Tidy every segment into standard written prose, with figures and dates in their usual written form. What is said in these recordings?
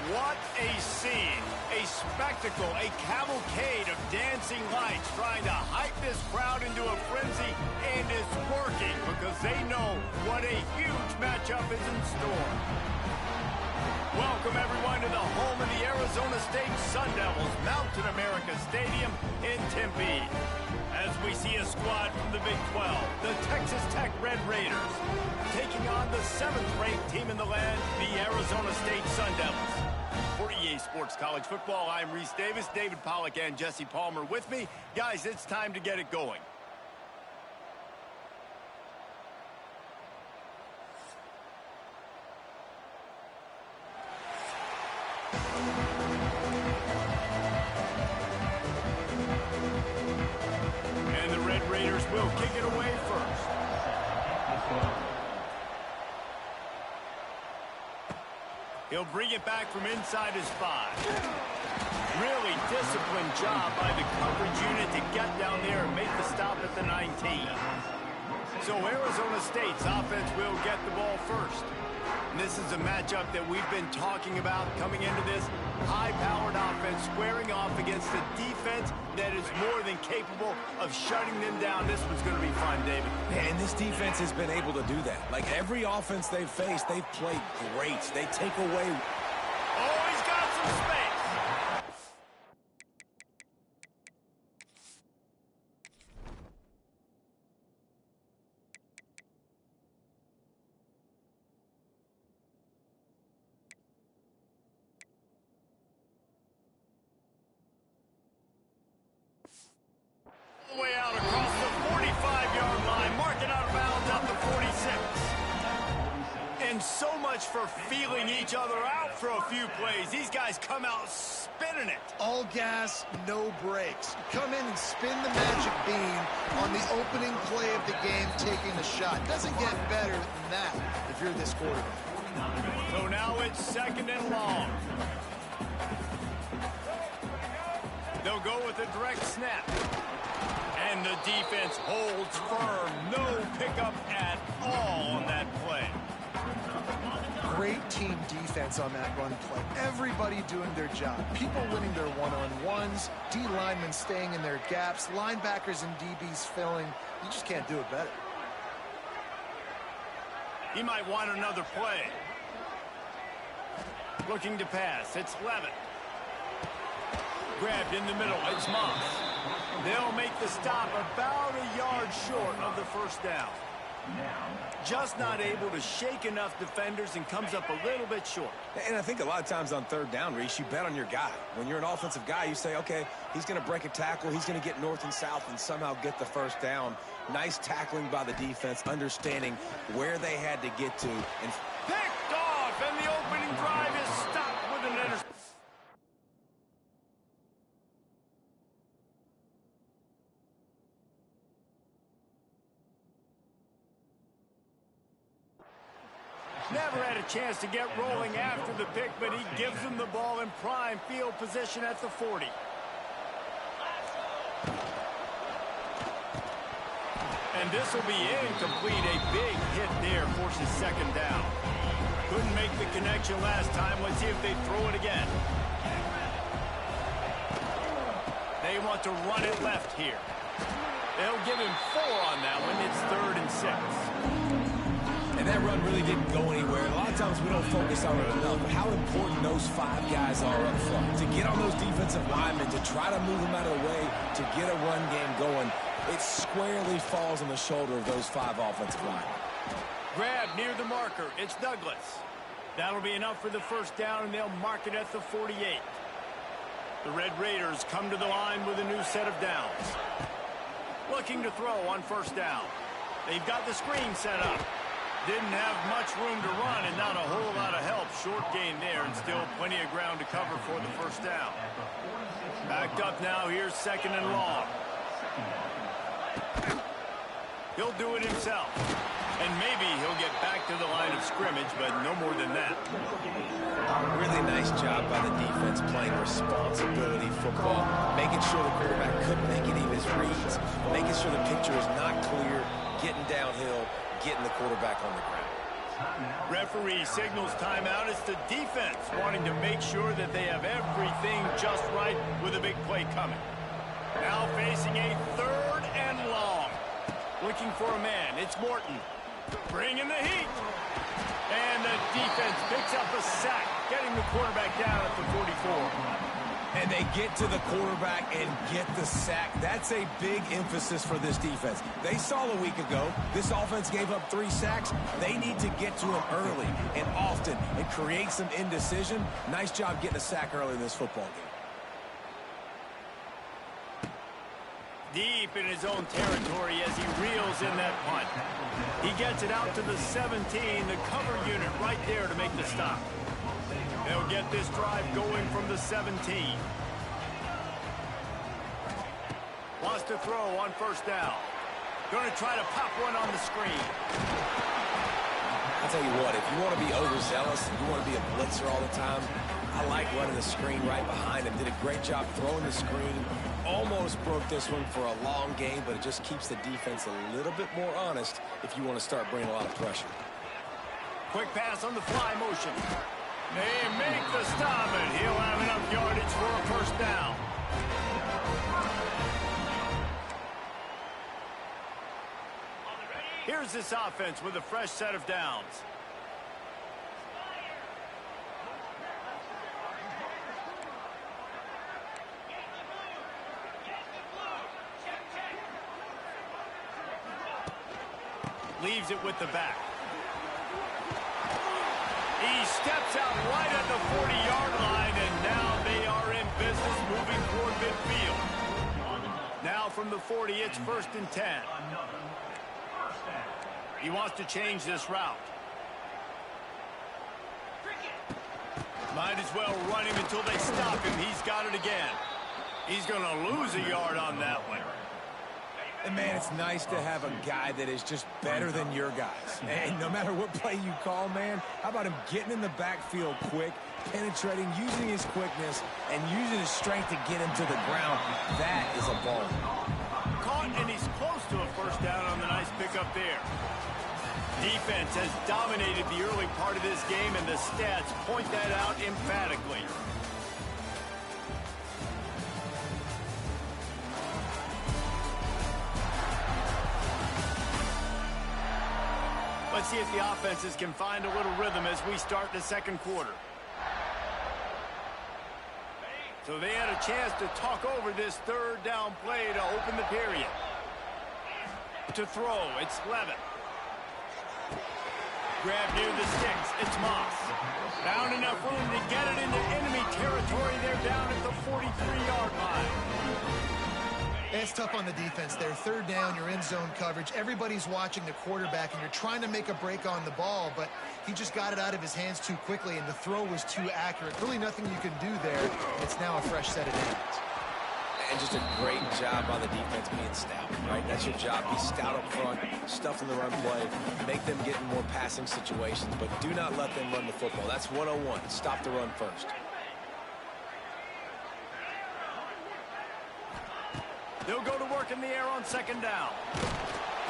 What a scene, a spectacle, a cavalcade of dancing lights trying to hype this crowd into a frenzy, and it's working because they know what a huge matchup is in store. Welcome everyone to the home of the Arizona State Sun Devils, Mountain America Stadium in Tempe. As we see a squad from the Big 12, the Texas Tech Red Raiders, taking on the 7th-ranked team in the land, the Arizona State Sun Devils. For EA Sports College Football, I'm Reese Davis, David Pollack, and Jesse Palmer with me. Guys, it's time to get it going. And the Red Raiders will kick it away first. He'll bring it back from inside his 5. Really disciplined job by the coverage unit to get down there and make the stop at the 19. So Arizona State's offense will get the ball first. And this is a matchup that we've been talking about coming into this. High-powered offense squaring off against a defense that is more than capable of shutting them down. This one's going to be fun, David. And this defense has been able to do that. Like every offense they've faced, they've played great. They take away. Oh, he's got some space. Way out across the 45-yard line, marking out of bounds at the 46. And so much for feeling each other out for a few plays. These guys come out spinning it. All gas, no brakes. Come in and spin the magic bean on the opening play of the game, taking a shot. Doesn't get better than that if you're this quarterback. So now it's 2nd and long. They'll go with a direct snap. And the defense holds firm. No pickup at all on that play. Great team defense on that run play. Everybody doing their job. People winning their one-on-ones. D linemen staying in their gaps. Linebackers and DBs filling. You just can't do it better. He might want another play. Looking to pass. It's Levitt. Grabbed in the middle. It's Moss. They'll make the stop about a yard short of the first down. Just not able to shake enough defenders and comes up a little bit short. And I think a lot of times on 3rd down, Reese, you bet on your guy. When you're an offensive guy, you say, okay, he's going to break a tackle. He's going to get north and south and somehow get the first down. Nice tackling by the defense, understanding where they had to get to. And picked off, and the opening drive is stopped with an interception. Never had a chance to get rolling after the pick, but he gives them the ball in prime field position at the 40. And this will be incomplete. A big hit there forces 2nd down. Couldn't make the connection last time. Let's see if they throw it again. They want to run it left here. They'll give him 4 on that one. It's 3rd and 6. And that run really didn't go anywhere. A lot of times we don't focus on it enough, but how important those 5 guys are up front. To get on those defensive linemen, to try to move them out of the way, to get a run game going, it squarely falls on the shoulder of those 5 offensive linemen. Grab near the marker. It's Douglas. That'll be enough for the first down, and they'll mark it at the 48. The Red Raiders come to the line with a new set of downs. Looking to throw on 1st down. They've got the screen set up. Didn't have much room to run and not a whole lot of help. Short gain there and still plenty of ground to cover for the first down. Backed up now. Here's 2nd and long. He'll do it himself. And maybe he'll get back to the line of scrimmage, but no more than that. Really nice job by the defense playing responsibility football, making sure the quarterback couldn't make any of his reads, making sure the picture is not clear, getting downhill, getting the quarterback on the ground. Referee signals timeout. It's the defense wanting to make sure that they have everything just right with a big play coming. Now facing a 3rd and long. Looking for a man. It's Morton. Bringing the heat. And the defense picks up a sack, getting the quarterback down at the 44. And they get to the quarterback and get the sack. That's a big emphasis for this defense. They saw a week ago, this offense gave up 3 sacks. They need to get to him early and often and create some indecision. Nice job getting a sack early in this football game. Deep in his own territory as he reels in that punt. He gets it out to the 17, the cover unit right there to make the stop. They'll get this drive going from the 17. Wants to throw on 1st down. Going to try to pop one on the screen. I'll tell you what, if you want to be overzealous, if you want to be a blitzer all the time, I like running the screen right behind him. Did a great job throwing the screen. Almost broke this one for a long game, but it just keeps the defense a little bit more honest if you want to start bringing a lot of pressure. Quick pass on the fly motion. They make the stop, and he'll have enough yardage for a 1st down. Here's this offense with a fresh set of downs. Leaves it with the back. He steps out right at the 40-yard line, and now they are in business moving toward midfield. Now from the 40, it's 1st and 10. He wants to change this route. Might as well run him until they stop him. He's got it again. He's going to lose a yard on that one. And, man, it's nice to have a guy that is just better than your guys. And no matter what play you call, man, how about him getting in the backfield quick, penetrating, using his quickness, and using his strength to get him to the ground. That is a ball. Caught, and he's close to a 1st down on the nice pickup there. Defense has dominated the early part of this game, and the stats point that out emphatically. Let's see if the offenses can find a little rhythm as we start the 2nd quarter. So they had a chance to talk over this 3rd down play to open the period. To throw, it's Levitt. Grab near the sticks, it's Moss. Found enough room to get it into enemy territory. They're down at the 43-yard line. It's tough on the defense there. 3rd down, you're in zone coverage. Everybody's watching the quarterback, and you're trying to make a break on the ball, but he just got it out of his hands too quickly, and the throw was too accurate. Really nothing you can do there. It's now a fresh set of downs. And just a great job on the defense being stout, right? That's your job. Be stout up front, stuff in the run play, make them get in more passing situations, but do not let them run the football. That's 101. Stop the run first. They'll go to work in the air on 2nd down.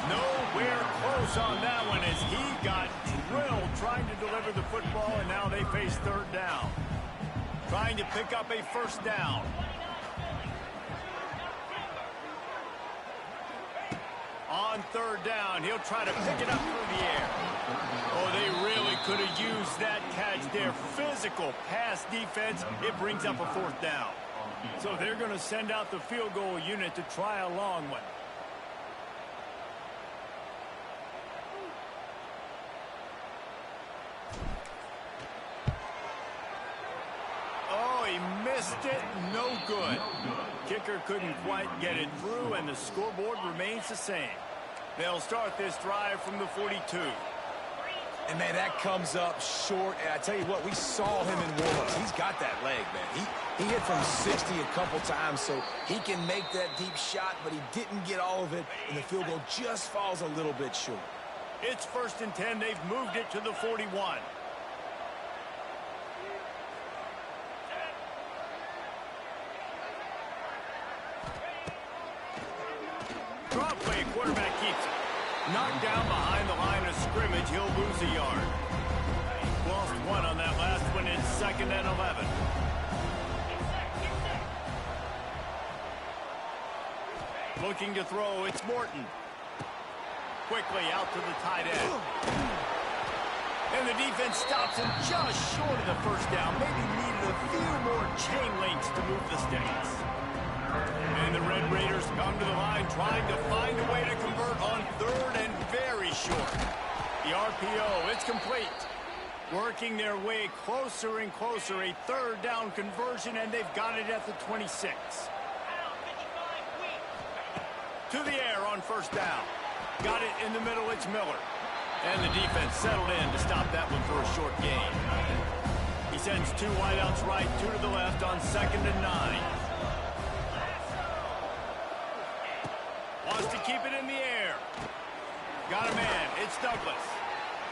Nowhere close on that one as he got drilled trying to deliver the football, and now they face 3rd down. Trying to pick up a 1st down. On 3rd down, he'll try to pick it up through the air. Oh, they really could have used that catch there. Physical pass defense. It brings up a 4th down. So they're going to send out the field goal unit to try a long one. Oh, he missed it. No good. Kicker couldn't quite get it through, and the scoreboard remains the same. They'll start this drive from the 42. And, man, that comes up short. And I tell you what, we saw him in warm-ups. He's got that leg, man. He hit from 60 a couple times, so he can make that deep shot, but he didn't get all of it, and the field goal just falls a little bit short. It's 1st and 10. They've moved it to the 41. Draw play, quarterback keeps it. Knocked down behind the line of scrimmage, he'll lose a yard. Lost one on that last one. It's 2nd and 11. Looking to throw, it's Morton. Quickly out to the tight end. And the defense stops him just short of the first down. Maybe needed a few more chain links to move the sticks. And the Red Raiders come to the line trying to find a way to convert on 3rd and very short. The RPO, it's complete. Working their way closer and closer. A 3rd down conversion, and they've got it at the 26. To the air on 1st down. Got it in the middle, it's Miller. And the defense settled in to stop that one for a short gain. He sends 2 wideouts right, 2 to the left on 2nd and 9. Wants to keep it in the air. Got a man, it's Douglas.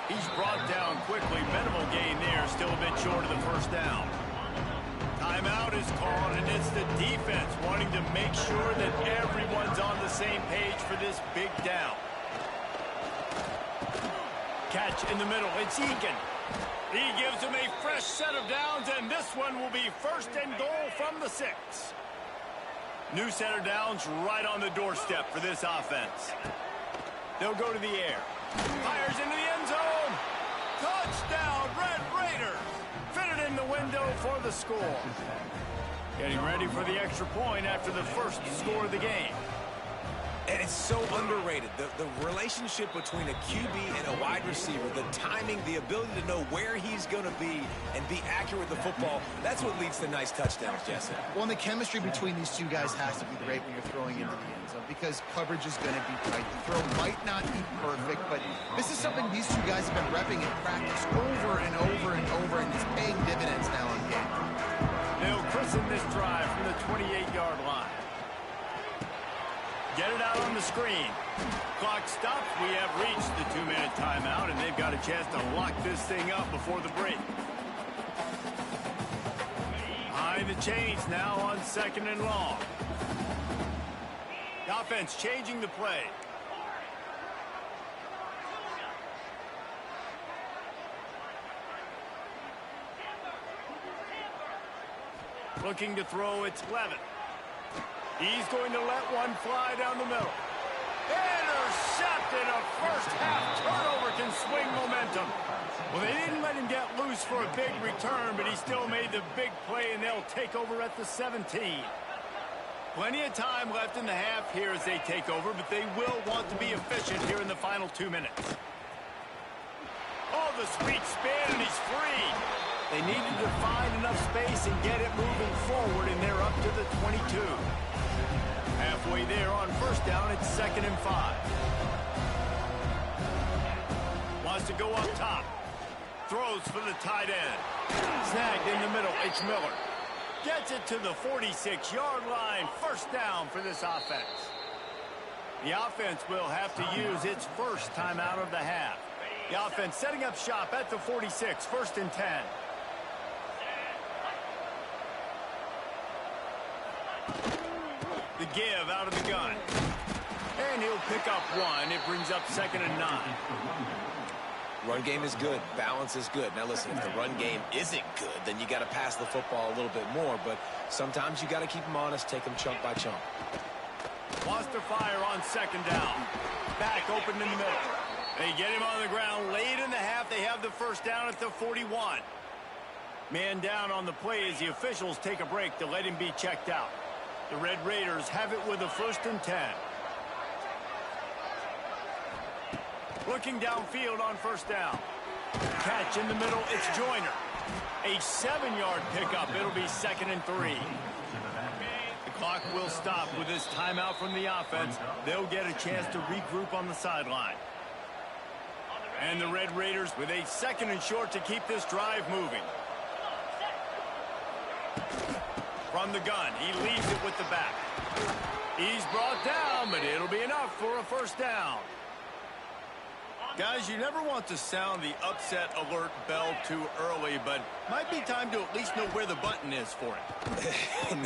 He's brought down quickly. Minimal gain there, still a bit short of the 1st down. Timeout is called, and it's the defense wanting to make sure that everyone's on the same page for this big down. Catch in the middle, it's Eakin. He gives him a fresh set of downs, and this one will be 1st and goal from the 6. New set of downs right on the doorstep for this offense. They'll go to the air. Fires into the end zone. Touchdown, Red Raiders. Fitted in the window for the score. Getting ready for the extra point after the first score of the game. And it's so underrated. The relationship between a QB and a wide receiver, the timing, the ability to know where he's going to be and be accurate with the football, that's what leads to nice touchdowns, Jesse. Well, and the chemistry between these two guys has to be great when you're throwing into the end zone because coverage is going to be tight. The throw might not be perfect, but this is something these two guys have been repping in practice over and over and over, and it's paying dividends now in game. They'll christen this drive from the 28-yard line. Get it out on the screen. Clock stops. We have reached the 2-minute timeout, and they've got a chance to lock this thing up before the break. Behind the chains now on 2nd and long. The offense changing the play. Looking to throw, it's Levitt. He's going to let one fly down the middle. Intercepted. A first-half turnover can swing momentum. Well, they didn't let him get loose for a big return, but he still made the big play, and they'll take over at the 17. Plenty of time left in the half here as they take over, but they will want to be efficient here in the final 2 minutes. Oh, the sweet spin, and he's free. They needed to find enough space and get it moving forward, and they're up to the 22. Halfway there on 1st down, it's 2nd and 5. Wants to go up top. Throws for the tight end. Snagged in the middle, it's Miller. Gets it to the 46-yard line. 1st down for this offense. The offense will have to use its first timeout of the half. The offense setting up shop at the 46, 1st and 10. The give out of the gun. And he'll pick up one. It brings up 2nd and 9. Run game is good. Balance is good. Now, listen, if the run game isn't good, then you got to pass the football a little bit more. But sometimes you got to keep them honest, take them chunk by chunk. Wants to fire on 2nd down. Back open in the middle. They get him on the ground late in the half. They have the 1st down at the 41. Man down on the play as the officials take a break to let him be checked out. The Red Raiders have it with a 1st and 10. Looking downfield on 1st down. Catch in the middle, it's Joyner. A 7-yard pickup. It'll be 2nd and 3. The clock will stop with this timeout from the offense. They'll get a chance to regroup on the sideline. And the Red Raiders with a 2nd and short to keep this drive moving. From the gun, he leaves it with the back. He's brought down, but it'll be enough for a 1st down. Guys, you never want to sound the upset alert bell too early, but might be time to at least know where the button is for it.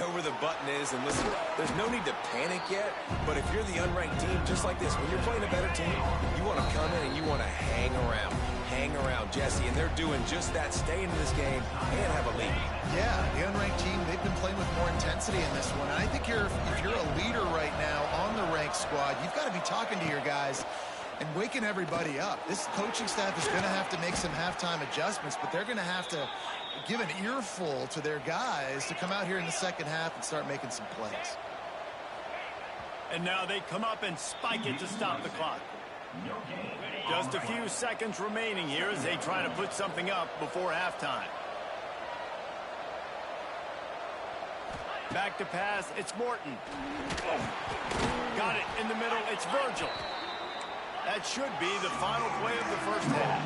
Know where the button is, and listen, there's no need to panic yet, but if you're the unranked team, just like this, when you're playing a better team, you want to come in and you want to hang around, Jesse, and they're doing just that, stay into this game and have a lead. Yeah, the unranked team, they've been playing with more intensity in this one, and I think if you're a leader right now on the ranked squad, you've got to be talking to your guys and waking everybody up. This coaching staff is going to have to make some halftime adjustments, but they're going to have to give an earful to their guys to come out here in the second half and start making some plays. And now they come up and spike it to stop the clock. Just a few seconds remaining here as they try to put something up before halftime. Back to pass, it's Morton. Got it in the middle, it's Virgil. That should be the final play of the first half.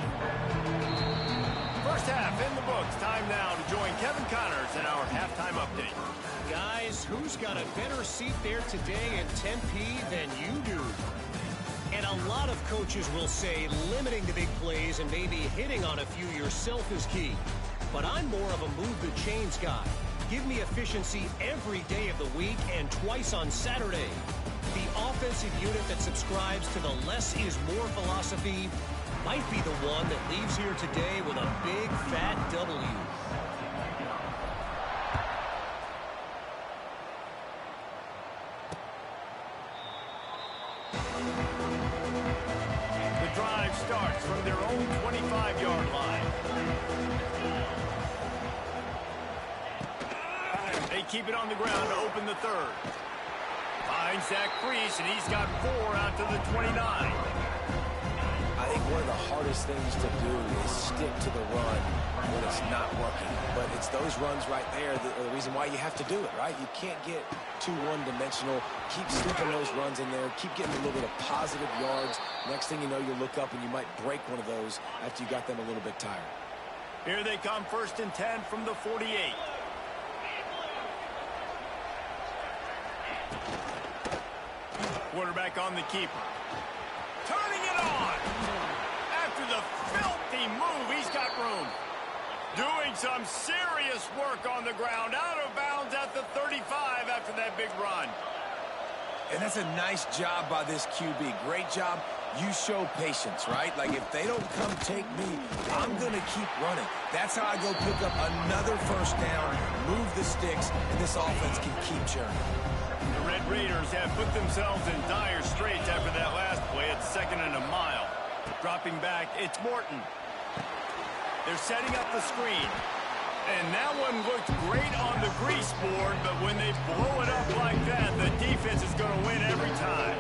First half in the books. Time now to join Kevin Connors in our halftime update. Guys, who's got a better seat there today in Tempe than you do? And a lot of coaches will say limiting the big plays and maybe hitting on a few yourself is key. But I'm more of a move the chains guy. Give me efficiency every day of the week and twice on Saturday. The offensive unit that subscribes to the less is more philosophy might be the one that leaves here today with a big fat W. The drive starts from their own 25-yard line. They keep it on the ground to open the third. Finds that crease, and he's got 4 out to the 29. I think one of the hardest things to do is stick to the run when it's not working. But it's those runs right there that are the reason why you have to do it, right? You can't get too one-dimensional. Keep slipping those runs in there. Keep getting a little bit of positive yards. Next thing you know, you look up and you might break one of those after you got them a little bit tired. Here they come, 1st and 10 from the 48. Quarterback on the keeper. Turning it on. After the filthy move, he's got room. Doing some serious work on the ground. Out of bounds at the 35 after that big run. And that's a nice job by this QB. Great job. You show patience, right? Like, if they don't come take me, I'm going to keep running. That's how I go pick up another first down, move the sticks, and this offense can keep churning. The Red Raiders have put themselves in dire straits after that last play at 2nd and a mile. Dropping back, it's Morton. They're setting up the screen. And that one looked great on the grease board, but when they blow it up like that, the defense is going to win every time.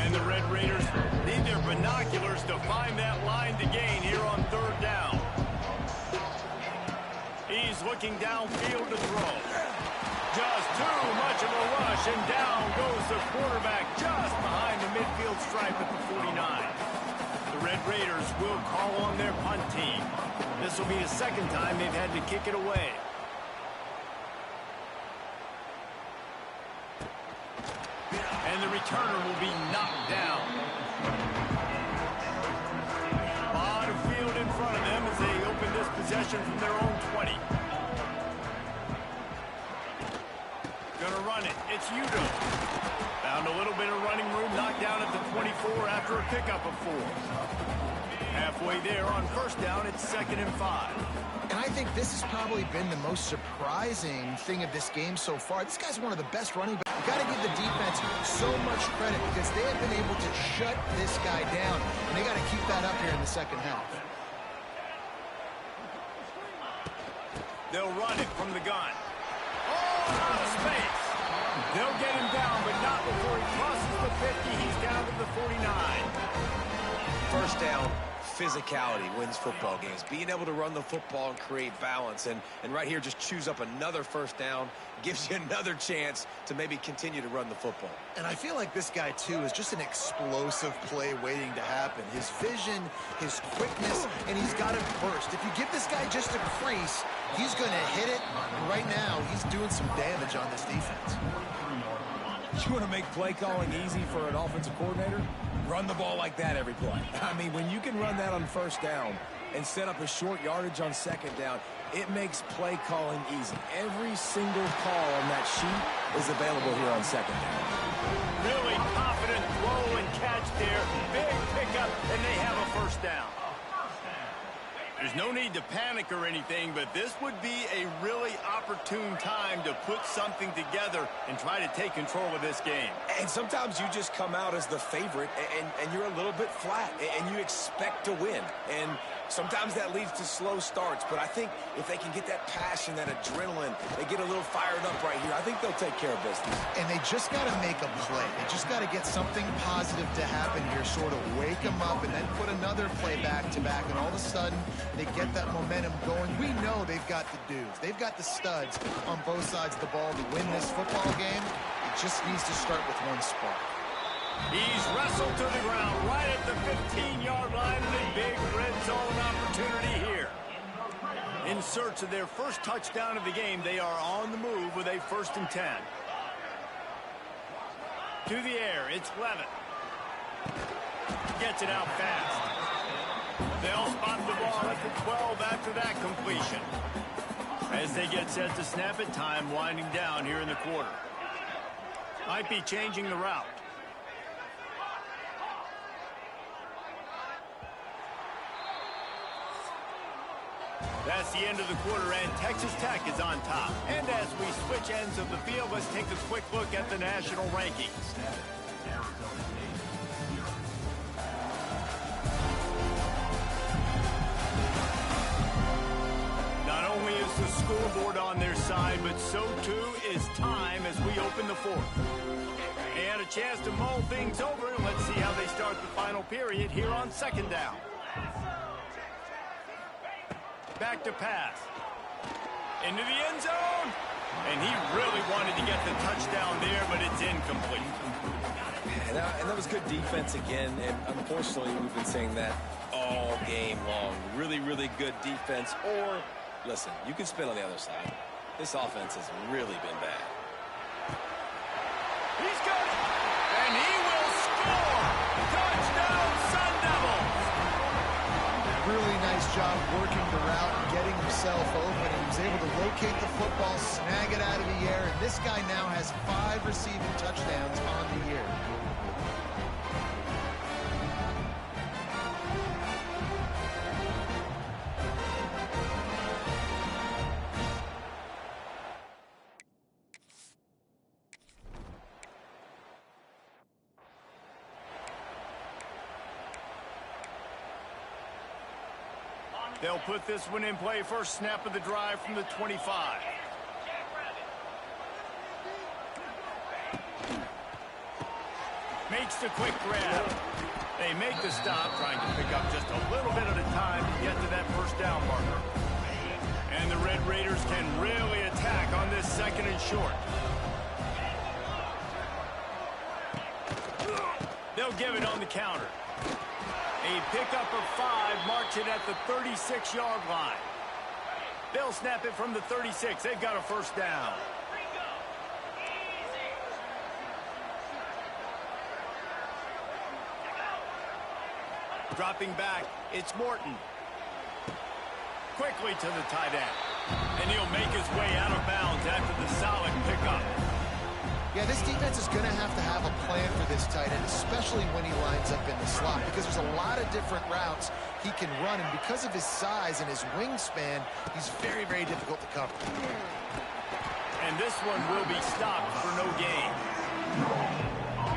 And the Red Raiders need their binoculars to find that line to gain here on 3rd down. He's looking downfield to throw. Just too much of a rush, and down goes the quarterback just behind the midfield stripe at the 49. The Red Raiders will call on their punt team. This will be the 2nd time they've had to kick it away. And the returner will be knocked down. Bottom field in front of them as they open this possession from their own 20. Gonna run it. It's Udo. Found a little bit of running room, knocked down at the 24 after a pickup of 4. Halfway there on 1st down, it's 2nd and 5. And I think this has probably been the most surprising thing of this game so far. This guy's one of the best running backs. You've got to give the defense so much credit because they have been able to shut this guy down. And they got to keep that up here in the second half. They'll run it from the gun. Oh, out of space. They'll get him down, but not before he crosses the 50. He's down to the 49. 1st down, physicality wins football games. Being able to run the football and create balance. And right here, just choose up another 1st down. Gives you another chance to maybe continue to run the football. And I feel like this guy, too, is just an explosive play waiting to happen. His vision, his quickness, and he's got it burst. If you give this guy just a crease, he's going to hit it. And right now, he's doing some damage on this defense. You want to make play calling easy for an offensive coordinator? Run the ball like that every play. I mean, when you can run that on first down and set up a short yardage on second down, it makes play calling easy. Every single call on that sheet is available here on second down. Really confident throw and catch there. Big pickup, and they have a first down. There's no need to panic or anything, but this would be a really opportune time to put something together and try to take control of this game. And sometimes you just come out as the favorite, and you're a little bit flat, and you expect to win. And sometimes that leads to slow starts, but I think if they can get that passion, that adrenaline, they get a little fired up right here, I think they'll take care of business. And they just got to make a play. They just got to get something positive to happen here, sort of wake them up, and then put another play back-to-back, and all of a sudden they get that momentum going. We know they've got the dudes. They've got the studs on both sides of the ball to win this football game. It just needs to start with one spark. He's wrestled to the ground right at the 15-yard line, and a big red zone opportunity here. In search of their first touchdown of the game, they are on the move with a 1st and 10. To the air, it's Levitt. Gets it out fast. They'll spot the ball at the 12 after that completion. As they get set to snap it, time winding down here in the quarter. Might be changing the route. That's the end of the quarter, and Texas Tech is on top. And as we switch ends of the field, let's take a quick look at the national rankings. Not only is the scoreboard on their side, but so too is time as we open the fourth. And a chance to mull things over, and let's see how they start the final period here on second down. Back to pass. Into the end zone. And he really wanted to get the touchdown there, but it's incomplete. And that was good defense again. And unfortunately, we've been saying that all game long. Really, really good defense. Or, listen, you can spin on the other side. This offense has really been bad. He's got it. And he will score. Touchdown, Sun Devils. Really nice job working the route and getting himself open. He was able to locate the football, snag it out of the air, and this guy now has 5 receiving touchdowns on the year. They'll put this one in play. First snap of the drive from the 25. Makes the quick grab. They make the stop, trying to pick up just a little bit at a time to get to that first down marker. And the Red Raiders can really attack on this 2nd and short. They'll give it on the counter. A pickup of 5, marks it at the 36-yard line. They'll snap it from the 36. They've got a first down. Dropping back, it's Morton. Quickly to the tight end. And he'll make his way out of bounds after the solid pickup. Yeah, this defense is going to have a plan for this tight end, especially when he lines up in the slot, because there's a lot of different routes he can run, and because of his size and his wingspan, he's very, very difficult to cover. And this one will be stopped for no gain.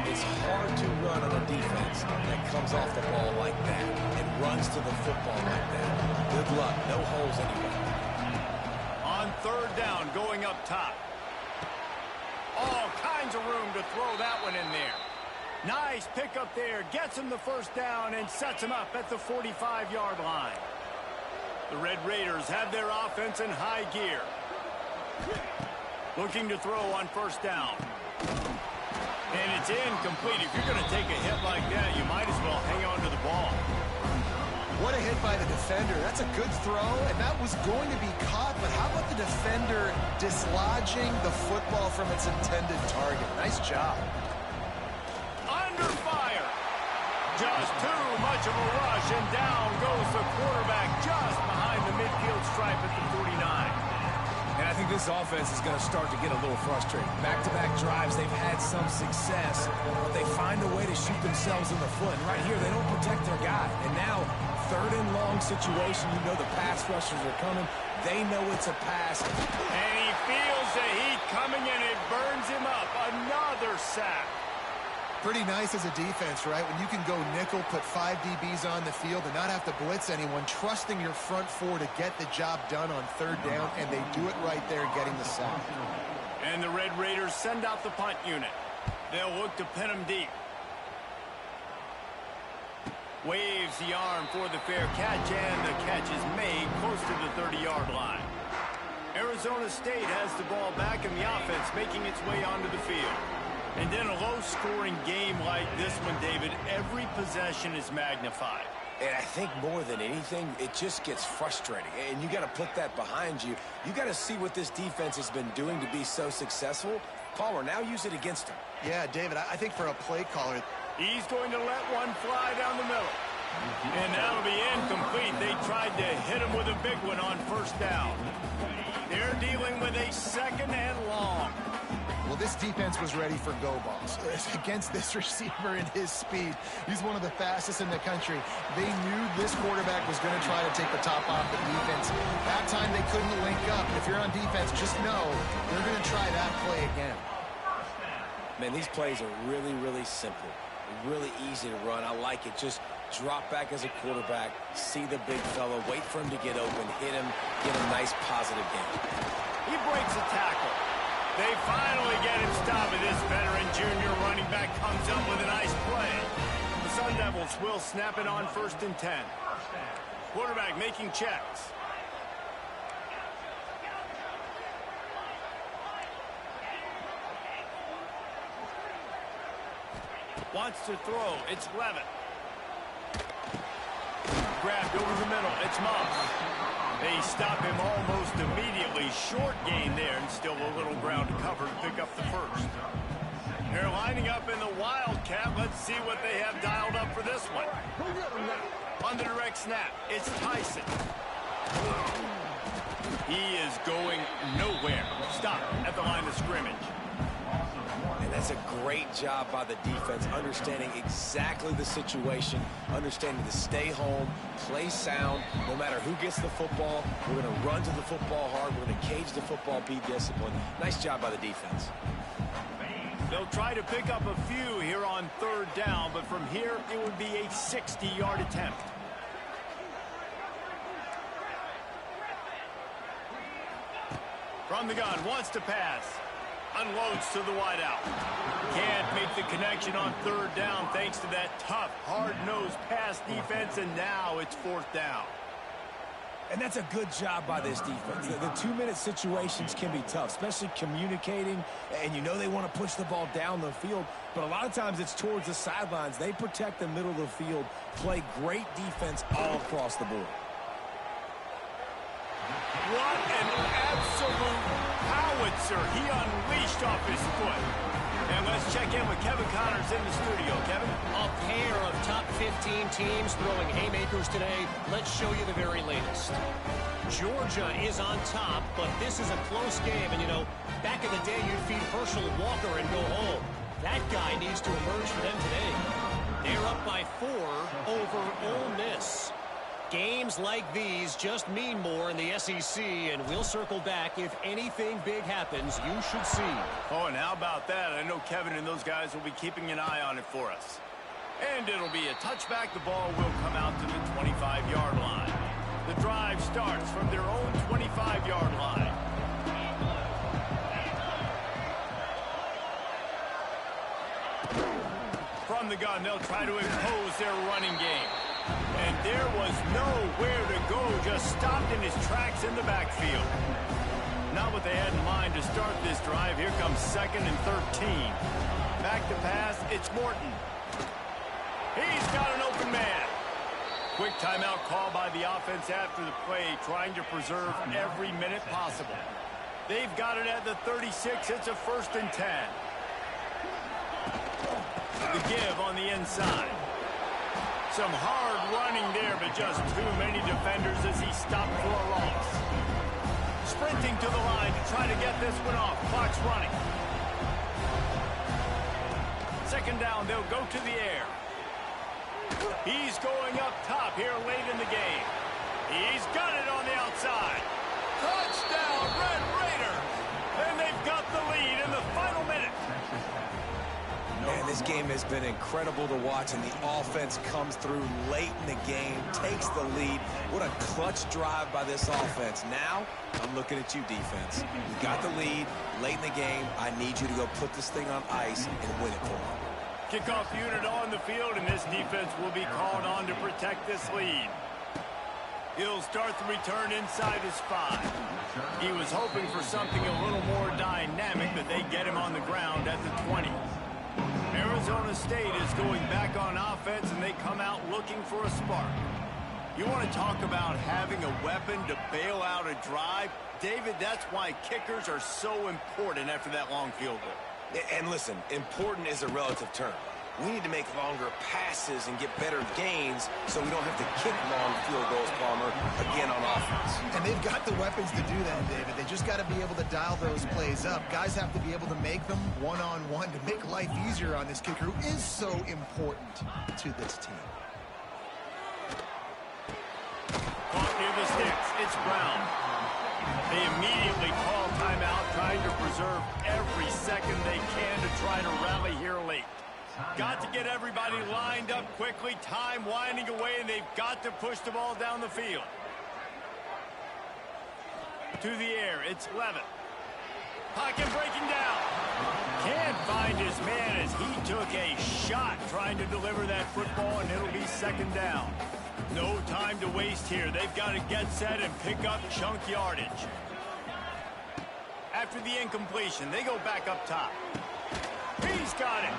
It's hard to run on a defense that comes off the ball like that and runs to the football like that. Good luck. No holes anywhere. On 3rd down, going up top. All kinds of room to throw that one in there. Nice pickup there. Gets him the first down and sets him up at the 45-yard line. The Red Raiders have their offense in high gear. Looking to throw on 1st down. And it's incomplete. If you're going to take a hit like that, you might as well hang on to the ball. What a hit by the defender. That's a good throw, and that was going to be caught, but how about the defender dislodging the football from its intended target? Nice job. Under fire. Just too much of a rush, and down goes the quarterback just behind the midfield stripe at the 49. And I think this offense is going to start to get a little frustrated. Back-to-back drives, they've had some success, but they find a way to shoot themselves in the foot. And right here, they don't protect their guy. And now, third and long situation, you know the pass rushers are coming. They know it's a pass. And he feels the heat coming, and it burns him up. Another sack. Pretty nice as a defense, right? When you can go nickel, put 5 DBs on the field and not have to blitz anyone, trusting your front four to get the job done on third down, and they do it right there, getting the sack. And the Red Raiders send out the punt unit. They'll look to pin him deep. Waves the arm for the fair catch, and the catch is made close to the 30-yard line. Arizona State has the ball back in the offense, making its way onto the field. And in a low-scoring game like this one, David, every possession is magnified. And I think more than anything, it just gets frustrating. And you got to put that behind you. You got to see what this defense has been doing to be so successful. Palmer, now use it against him. Yeah, David, I think for a play caller, he's going to let one fly down the middle. And that'll be incomplete. They tried to hit him with a big one on first down. They're dealing with a second and long. well, this defense was ready for go balls. Against this receiver and his speed, he's one of the fastest in the country. They knew this quarterback was going to try to take the top off the defense. That time they couldn't link up. If you're on defense, just know they're going to try that play again. Man, these plays are really, really simple. Really easy to run. I like it. Just drop back as a quarterback, see the big fella, wait for him to get open, hit him, get a nice positive game. He breaks a tackle. They finally get him stopped, and this veteran junior running back comes up with a nice play. The Sun Devils will snap it on 1st and 10. Quarterback making checks. Wants to throw. It's Levitt. Grabbed over the middle. It's Moss. They stop him almost immediately. Short gain there, and still a little ground to cover to pick up the first. They're lining up in the Wildcat. Let's see what they have dialed up for this one. On the direct snap, it's Tyson. He is going nowhere. Stop at the line of scrimmage. And that's a great job by the defense, understanding exactly the situation, understanding to stay home, play sound. No matter who gets the football, we're going to run to the football hard. We're going to cage the football, be disciplined. Nice job by the defense. They'll try to pick up a few here on 3rd down, but from here it would be a 60-yard attempt. From the gun, wants to pass. Unloads to the wideout. Can't make the connection on 3rd down thanks to that tough, hard-nosed pass defense, and now it's 4th down. And that's a good job by this defense. The 2-minute situations can be tough, especially communicating, and you know they want to push the ball down the field, but a lot of times it's towards the sidelines. They protect the middle of the field, play great defense all across the board. What an absolute howitzer he unleashed off his foot. And let's check in with Kevin Connors in the studio. Kevin? A pair of top 15 teams throwing haymakers today. Let's show you the very latest. Georgia is on top, but this is a close game. And, you know, back in the day, you'd feed Herschel Walker and go home. That guy needs to emerge for them today. They're up by 4 over Ole Miss. Games like these just mean more in the SEC, and we'll circle back. If anything big happens, you should see. Oh, and how about that? I know Kevin and those guys will be keeping an eye on it for us. And it'll be a touchback. The ball will come out to the 25-yard line. The drive starts from their own 25-yard line. From the gun, they'll try to impose their running game. And there was nowhere to go, just stopped in his tracks in the backfield. Not what they had in mind to start this drive. Here comes 2nd and 13. Back to pass, it's Morton. He's got an open man. quick timeout call by the offense after the play, trying to preserve every minute possible. They've got it at the 36. It's a 1st and 10. The give on the inside. Some hard running there, but just too many defenders as he stopped for a loss. Sprinting to the line to try to get this one off. Clock's running. 2nd down, they'll go to the air. He's going up top here late in the game. He's got it on the outside. Touchdown, Red Raiders! And they've got the lead in the final minute. Man, this game has been incredible to watch, and the offense comes through late in the game, takes the lead. What a clutch drive by this offense. Now, I'm looking at you, defense. You got the lead late in the game. I need you to go put this thing on ice and win it for me. Kickoff unit on the field, and this defense will be called on to protect this lead. He'll start the return inside his 5. He was hoping for something a little more dynamic, but they get him on the ground at the 20. Arizona State is going back on offense, and they come out looking for a spark. You want to talk about having a weapon to bail out a drive? David, that's why kickers are so important after that long field goal. And listen, important is a relative term. We need to make longer passes and get better gains so we don't have to kick long field goals, Palmer, again on offense. And they've got the weapons to do that, David. They just got to be able to dial those plays up. Guys have to be able to make them one-on-one to make life easier on this kicker who is so important to this team. Caught near the sticks. It's Brown. They immediately call timeout, trying to preserve every second they can to try to rally here late. Got to get everybody lined up quickly. Time winding away, and they've got to push the ball down the field. To the air, it's Levitt. Pocket breaking down. Can't find his man as he took a shot trying to deliver that football, and it'll be 2nd down. No time to waste here. They've got to get set and pick up chunk yardage. After the incompletion, they go back up top. He's got it.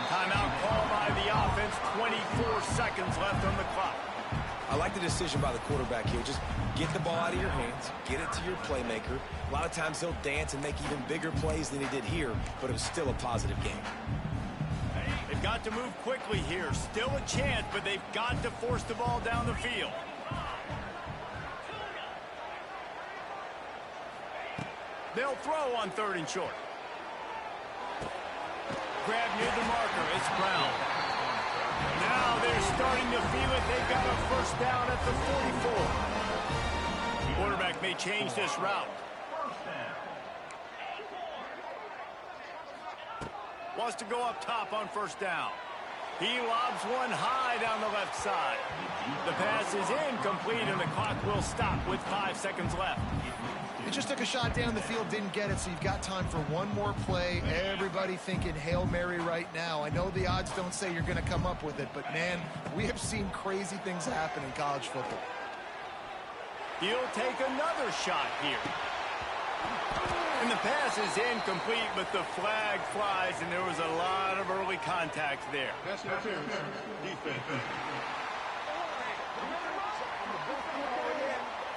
Timeout call by the offense. 24 seconds left on the clock. I like the decision by the quarterback here. Just get the ball out of your hands, get it to your playmaker. A lot of times he'll dance and make even bigger plays than he did here, but it was still a positive game. They've got to move quickly here. Still a chance, but they've got to force the ball down the field. They'll throw on 3rd and short. Grab near the marker. It's Brown. Now they're starting to feel it. They've got a 1st down at the 44. The quarterback may change this route. Wants to go up top on 1st down. He lobs one high down the left side. The pass is incomplete, and the clock will stop with 5 seconds left. He just took a shot down the field, didn't get it, so you've got time for one more play. Everybody thinking Hail Mary right now. I know the odds don't say you're going to come up with it, but, man, we have seen crazy things happen in college football. He'll take another shot here. And the pass is incomplete, but the flag flies, and there was a lot of early contact there. That's defense.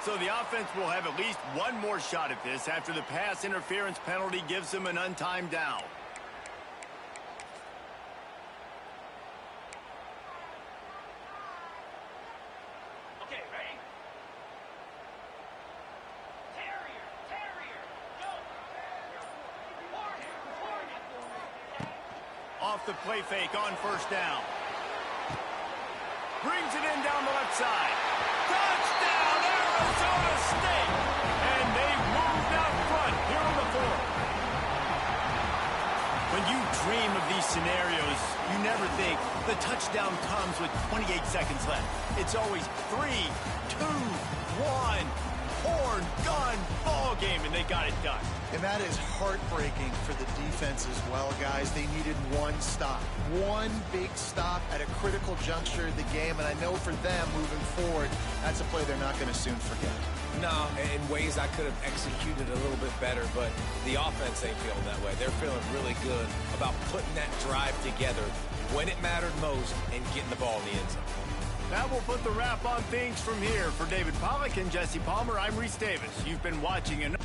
So the offense will have at least one more shot at this after the pass interference penalty gives them an untimed down. Okay, ready? Terrier, go! Off the play fake on 1st down. Brings it in down the left side. Touchdown, Arizona State! And they've moved out front here in the 4th. When you dream of these scenarios, you never think the touchdown comes with 28 seconds left. It's always 3, 2, 1, horn, gun, ball game, and they got it done. And that is heartbreaking for the defense as well, guys. They needed one stop. One big stop at a critical juncture of the game, and I know for them moving forward, that's a play they're not going to soon forget. No, in ways I could have executed a little bit better, but the offense ain't feeling that way. They're feeling really good about putting that drive together when it mattered most and getting the ball in the end zone. That will put the wrap on things from here. For David Pollack and Jesse Palmer, I'm Reese Davis. You've been watching another